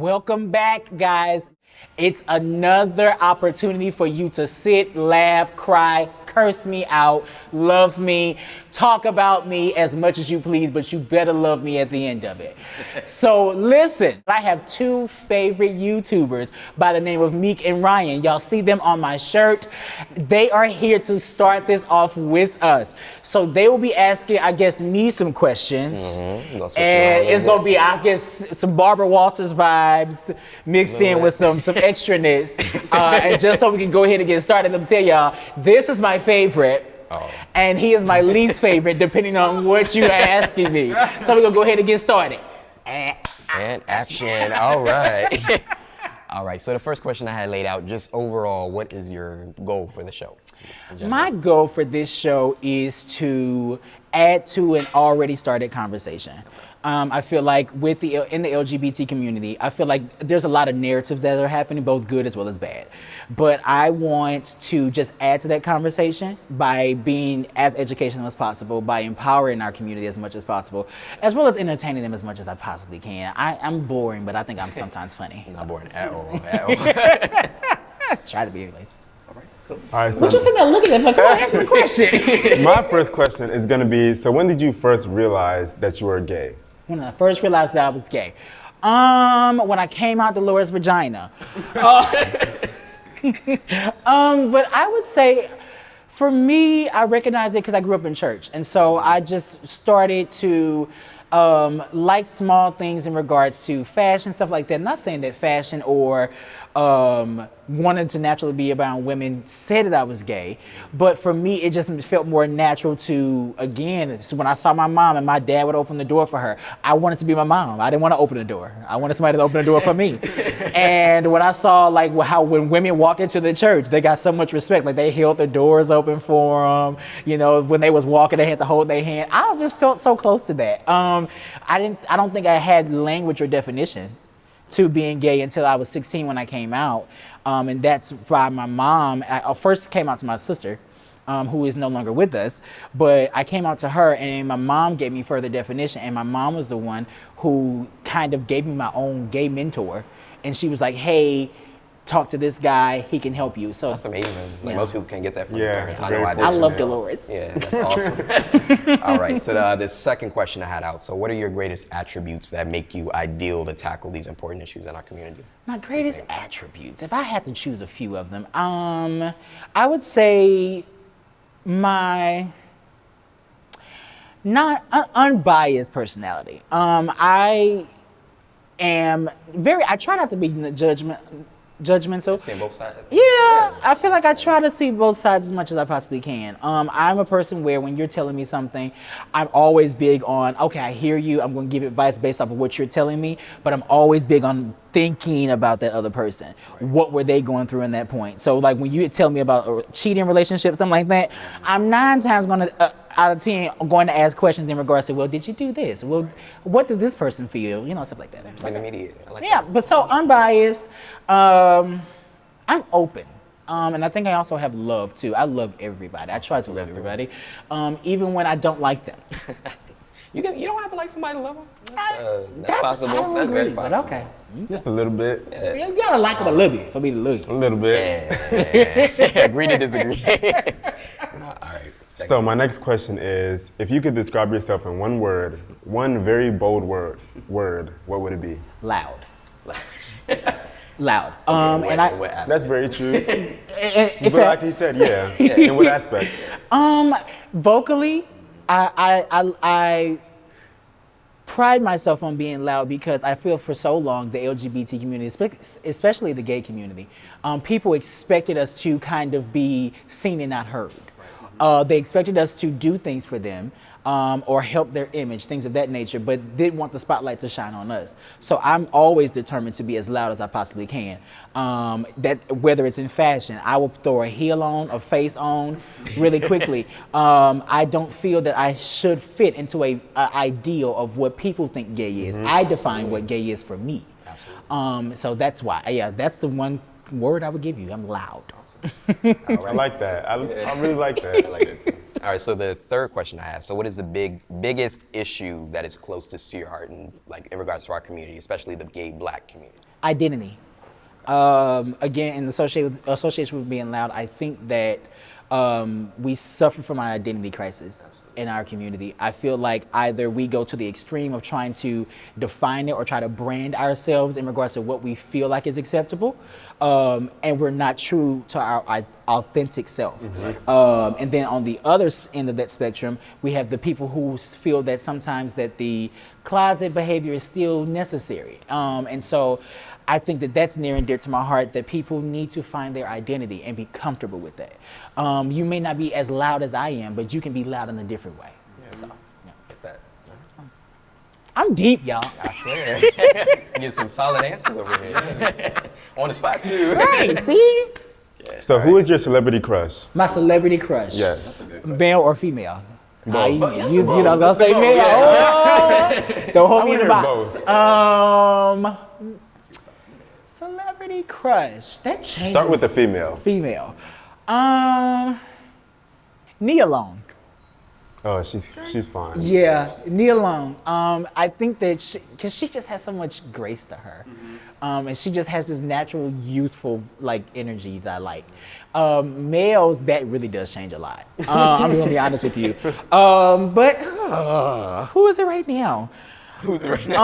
Welcome back, guys. It's another opportunity for you to sit, laugh, cry, curse me out, love me, talk about me as much as you please, but you better love me at the end of it. So listen, I have two favorite YouTubers by the name of Meek and Ryan. Y'all see them on my shirt. They are here to start this off with us. So they will be asking, I guess, me some questions. And it's gonna be, I guess, some Barbara Walters vibes mixed in with some extraness. And just so we can go ahead and get started, let me tell y'all, this is my favorite. And he is my least favorite, depending on what you're asking me. So we're gonna go ahead and get started. And action, all right. All right, so the first question I had laid out, just overall, what is your goal for the show? My goal for this show is to add to an already started conversation. I feel like in the LGBT community, I feel like there's a lot of narratives that are happening, both good as well as bad. But I want to just add to that conversation by being as educational as possible, by empowering our community as much as possible, as well as entertaining them as much as I possibly can. I'm boring, but I think I'm sometimes funny. Not boring at all. Try to be anyways. All right, so What you sitting there looking at? Like, come on, answer the question. my first question is going to be, so when did you first realize that you were gay? When I first realized that I was gay, when I came out Dolores' vagina. But I would say, for me, I recognized it because I grew up in church, and so I just started to like small things in regards to fashion, stuff like that. Not saying that fashion or wanted to naturally be around women said that I was gay, but for me it just felt more natural to, again, so when I saw my mom and my dad would open the door for her, I wanted to be my mom. I didn't want to open the door. I wanted somebody to open the door for me. And when I saw like how when women walk into the church, they got so much respect. Like they held the doors open for them. You know, when they was walking, they had to hold their hand. I just felt so close to that. I don't think I had language or definition to being gay until I was 16 when I came out. And that's why my mom, I first came out to my sister, who is no longer with us, but I came out to her and my mom gave me further definition, and my mom was the one who kind of gave me my own gay mentor. And she was like, hey, talk to this guy, he can help you. So That's amazing. Like most people can't get that from their parents. I very know I did. I love Dolores. Yeah, that's awesome. All right, so the second question I had out. So what are your greatest attributes that make you ideal to tackle these important issues in our community? My greatest attributes, if I had to choose a few of them, I would say my not unbiased personality. I try not to be judgmental. Seeing both sides? Yeah, I feel like I try to see both sides as much as I possibly can. I'm a person where when you're telling me something, I'm always big on, okay, I hear you, I'm going to give advice based off of what you're telling me, but I'm always big on thinking about that other person. What were they going through in that point? So like when you tell me about a cheating relationship, something like that, I'm 9 times out of 10 going to ask questions in regards to, well, did you do this? Well, what did this person feel? You know, stuff like that. Like immediate. I like Yeah, that. but so unbiased. I'm open. And I think I also have love too. I love everybody. I try to love everybody, even when I don't like them. You don't have to like somebody to love them. That's I possible. don't That's agree, very but possible. okay. Just a little bit. You gotta like them a little bit for me to love you. A little bit. Agree to disagree. All right. So my next question is, if you could describe yourself in one word, one very bold word, what would it be? Loud. Loud. And I. That's very true. If But like you said, yeah. In what aspect? Vocally, I pride myself on being loud because I feel for so long the LGBT community, especially the gay community, people expected us to kind of be seen and not heard. They expected us to do things for them or help their image, things of that nature, but didn't want the spotlight to shine on us. So I'm always determined to be as loud as I possibly can. That whether it's in fashion, I will throw a heel on, a face on, really quickly. I don't feel that I should fit into a ideal of what people think gay is. I define what gay is for me. So that's why. Yeah, that's the one word I would give you. I'm loud. I like that. I really like that. I like it too. All right, so the third question I have, so what is the biggest issue that is closest to your heart in regards to our community, especially the gay black community? Identity. Again, in association with being loud, I think that we suffer from an identity crisis in our community. I feel like either we go to the extreme of trying to define it or try to brand ourselves in regards to what we feel like is acceptable, and we're not true to our authentic self. And then on the other end of that spectrum, we have the people who feel that sometimes that the closet behavior is still necessary. And so I think that that's near and dear to my heart, that people need to find their identity and be comfortable with that. You may not be as loud as I am, but you can be loud in a different way. So, yeah. Get that. I'm deep, y'all. I swear. Get some solid answers over here. On the spot, too. Right, see? So who is your celebrity crush? My celebrity crush. Yes. Male or female? Both. You know, I was gonna say male. Oh, don't hold me in the box. Celebrity crush. That changes. Start with the female. Female. Nia Long. Oh, she's fine. Yeah, Nia Long. I think that because she just has so much grace to her, and she just has this natural youthful like energy that I like. Males, that really does change a lot. I'm just gonna be honest with you. But who is it right now? Who's it right now?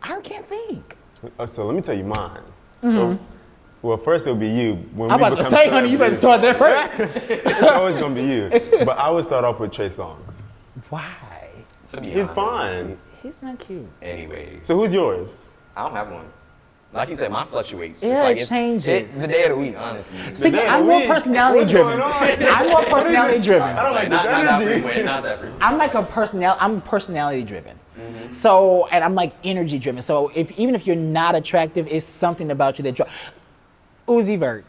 I can't think. So let me tell you mine. Well, first it'll be you. When I'm we about to become say, honey, you better start there first. It's always gonna be you. But I would start off with Trey Songz. Why? To be He's honest. fine. He's not cute. Anyways. So who's yours? I don't have one. Like you said, mine fluctuates. Yeah, it's like it changes. It's the day of the week, honestly. See, day of I'm the more week. personality What's driven. going on? I'm more personality driven. I don't like not this that energy. frequent, not that frequent. I'm like I'm personality driven. So, and I'm like energy driven. So even if you're not attractive, it's something about you that draws. Uzi Vert.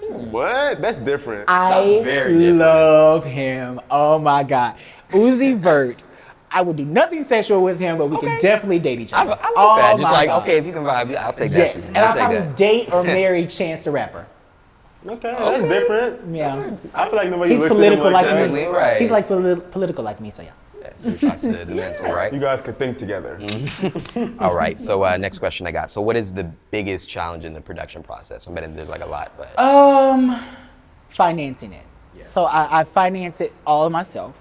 What? That's different. I very different. love him. Oh my God. Uzi Vert. I would do nothing sexual with him, but we can definitely date each other. I like Oh that. Just my like, God. okay, if you can vibe, I'll take that Yes, too. and I'll take probably that. date or marry Chance the Rapper. Okay, that's different. Yeah. I feel like nobody He's looks political at him like that. me. Exactly, right. He's like political like me, so yeah. So you're trying to do that, so right? You guys could think together. All right, so next question I got. So what is the biggest challenge in the production process? I bet there's like a lot, but. Financing it. So I finance it all myself.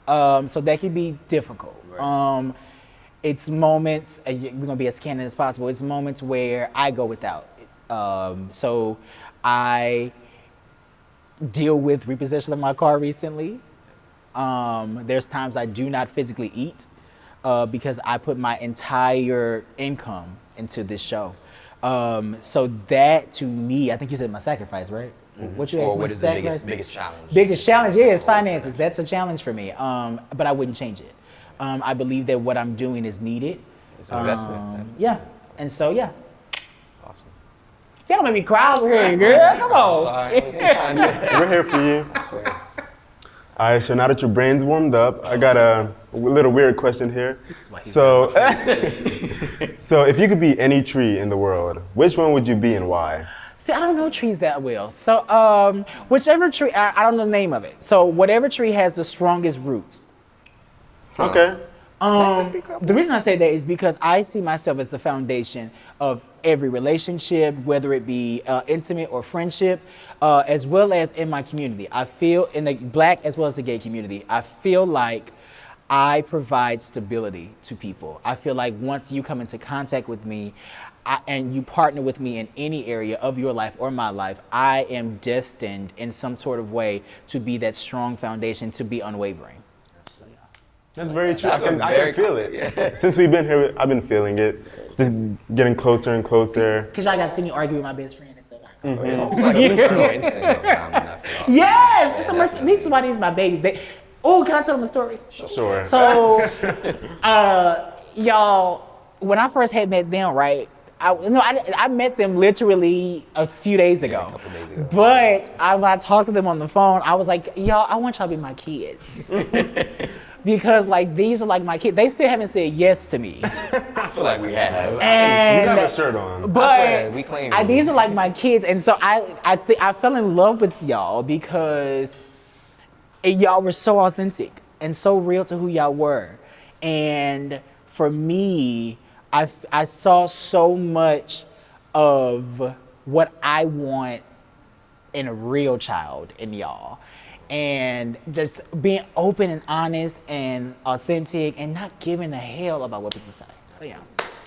So that can be difficult. It's moments, we're gonna be as candid as possible. It's moments where I go without. So I deal with repossession of my car recently. There's times I do not physically eat because I put my entire income into this show. So that to me, I think you said my sacrifice, right? What you asked Or me, what is the sacrifice? biggest challenge? Biggest challenge, yeah, is finances. That's a challenge for me. But I wouldn't change it. I believe that what I'm doing is needed. It's an investment. Yeah. And so, yeah. Awesome. Y'all make me cry over here, girl. Come on. Sorry, I'm trying to We're here for you. All right, so now that your brain's warmed up, I got a little weird question here. So, so if you could be any tree in the world, which one would you be and why? See, I don't know trees that well. So, whichever tree, I don't know the name of it. So, whatever tree has the strongest roots. Okay. The reason I say that is because I see myself as the foundation of every relationship, whether it be intimate or friendship, as well as in my community. I feel in the Black as well as the gay community, I feel like I provide stability to people. I feel like once you come into contact with me and you partner with me in any area of your life or my life, I am destined in some sort of way to be that strong foundation, to be unwavering. That's very true. That's I can feel it. Yeah. Since we've been here, I've been feeling it. Just getting closer and closer. Because y'all got to see me argue with my best friend and stuff like that. It's like a maternal instinct. Though. Yes, this is why these are my babies. Can I tell them a story? Sure. So, y'all, when I first had met them, right? I met them literally a few days ago. a couple days ago. But when I talked to them on the phone, I was like, y'all, I want y'all to be my kids. Because like these are like my kids. They still haven't said yes to me. I feel like we have. And You have a shirt on. but we claim these are like my kids, and so I fell in love with y'all because y'all were so authentic and so real to who y'all were. And for me, I saw so much of what I want in a real child in y'all. And just being open and honest and authentic and not giving a hell about what people say. So yeah.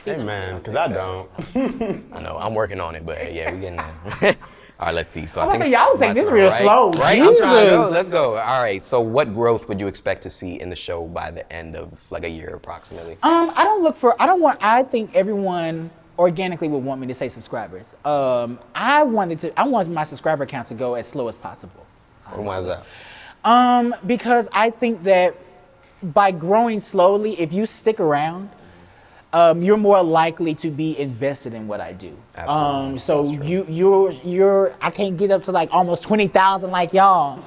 Hey man, because I don't. I know, I'm working on it, but yeah, we getting there. All right, let's see. So I'm I gonna think say, y'all it's take my this turn, real right? slow. Right? I'm trying to go. Jesus. Let's go. All right. So what growth would you expect to see in the show by the end of like a year approximately? I think everyone organically would want me to say subscribers. I want my subscriber count to go as slow as possible. Why is that? Because I think that by growing slowly, if you stick around, you're more likely to be invested in what I do. Absolutely. So you're I can't get up to like almost 20,000 like y'all,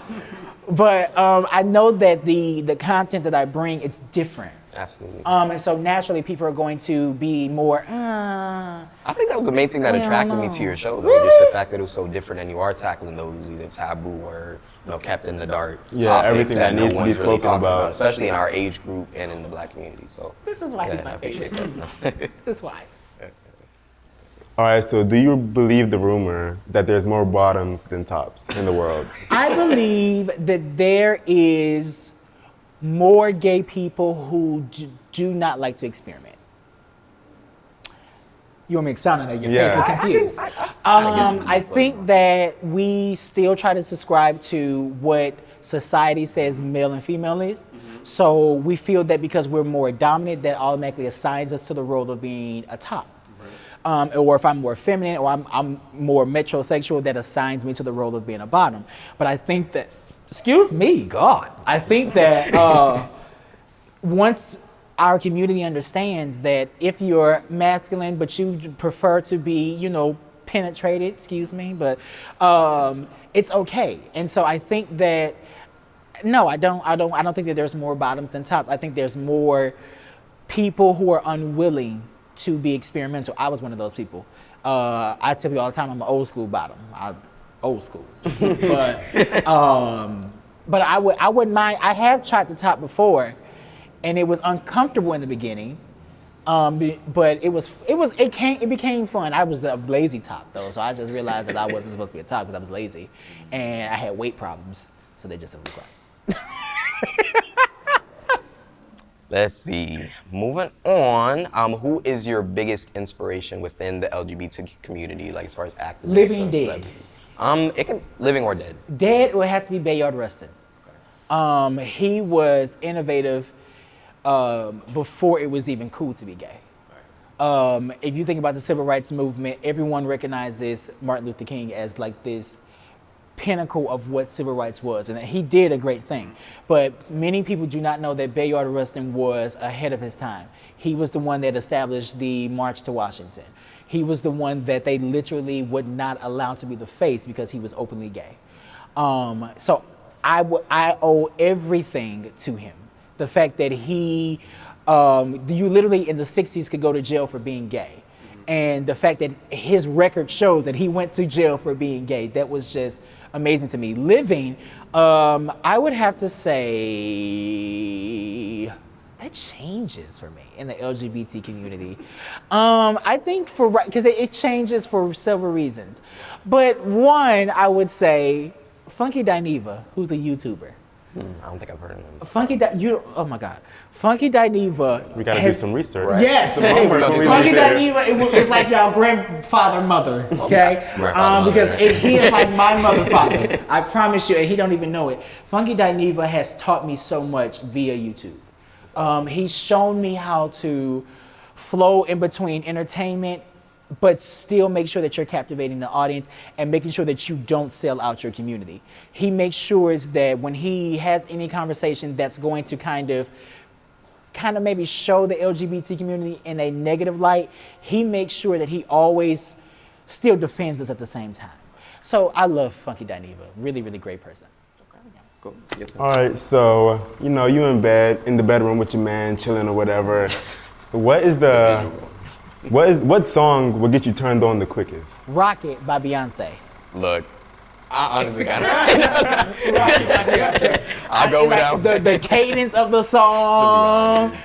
but I know that the content that I bring, it's different. Absolutely. And so naturally people are going to be more, I think that was the main thing that Well, attracted me no. to your show, though. Really? Just the fact that it was so different, and you are tackling those either taboo or kept in the dark. Yeah, topics everything that no needs to be one's really spoken talking about. especially in our age group and in the Black community. So this is why yeah, he's I my appreciate favorite. that. This is why. All right, so do you believe the rumor that there's more bottoms than tops in the world? I believe that there is more gay people who do not like to experiment. You want me to expound on that? Your Yes. face is confused. I think that we still try to subscribe to what society says male and female is. So we feel that because we're more dominant, that automatically assigns us to the role of being a top. Or if I'm more feminine or I'm more metrosexual, that assigns me to the role of being a bottom. But I think that, excuse me, God, I think that once our community understands that if you're masculine but you prefer to be, penetrated, excuse me, but it's okay. And so I think that no, I don't think that there's more bottoms than tops. I think there's more people who are unwilling to be experimental. I was one of those people. I tell you all the time, I'm an old school bottom. Old school. But I wouldn't mind. I have tried the top before, and it was uncomfortable in the beginning. But it became fun. I was a lazy top though, so I just realized that I wasn't supposed to be a top because I was lazy, and I had weight problems, so they just didn't look right. Let's see. Moving on. Who is your biggest inspiration within the LGBT community, like as far as activists? Living or dead. celebrity? It can living or dead. Dead would have to be Bayard Rustin. He was innovative before it was even cool to be gay. If you think about the civil rights movement, everyone recognizes Martin Luther King as like this pinnacle of what civil rights was, and he did a great thing. But many people do not know that Bayard Rustin was ahead of his time. He was the one that established the March to Washington. He was the one that they literally would not allow to be the face because he was openly gay. So I owe everything to him. The fact that you literally in the 60s could go to jail for being gay. And the fact that his record shows that he went to jail for being gay, that was just amazing to me. Living, I would have to say, that changes for me in the LGBT community. I think because it changes for several reasons. But one, I would say, Funky Dineva, who's a YouTuber. I don't think I've heard of him. Oh my God. Funky Dineva. We gotta do some research. Right. Yes. Some homework when we Funky leave here. Dineva, it's like y'all grandfather, mother, okay? Grandfather, Because mother. he is like my mother's father. I promise you, and he don't even know it. Funky Dineva has taught me so much via YouTube. He's shown me how to flow in between entertainment, but still make sure that you're captivating the audience and making sure that you don't sell out your community. He makes sure that when he has any conversation that's going to kind of maybe show the LGBT community in a negative light, he makes sure that he always still defends us at the same time. So I love Funky Dineva. Really, really great person. Cool. All right, so you in the bedroom with your man, chilling or whatever. What song will get you turned on the quickest? Rocket by Beyonce. Look, I honestly got it. I'll go with that. The cadence of the song,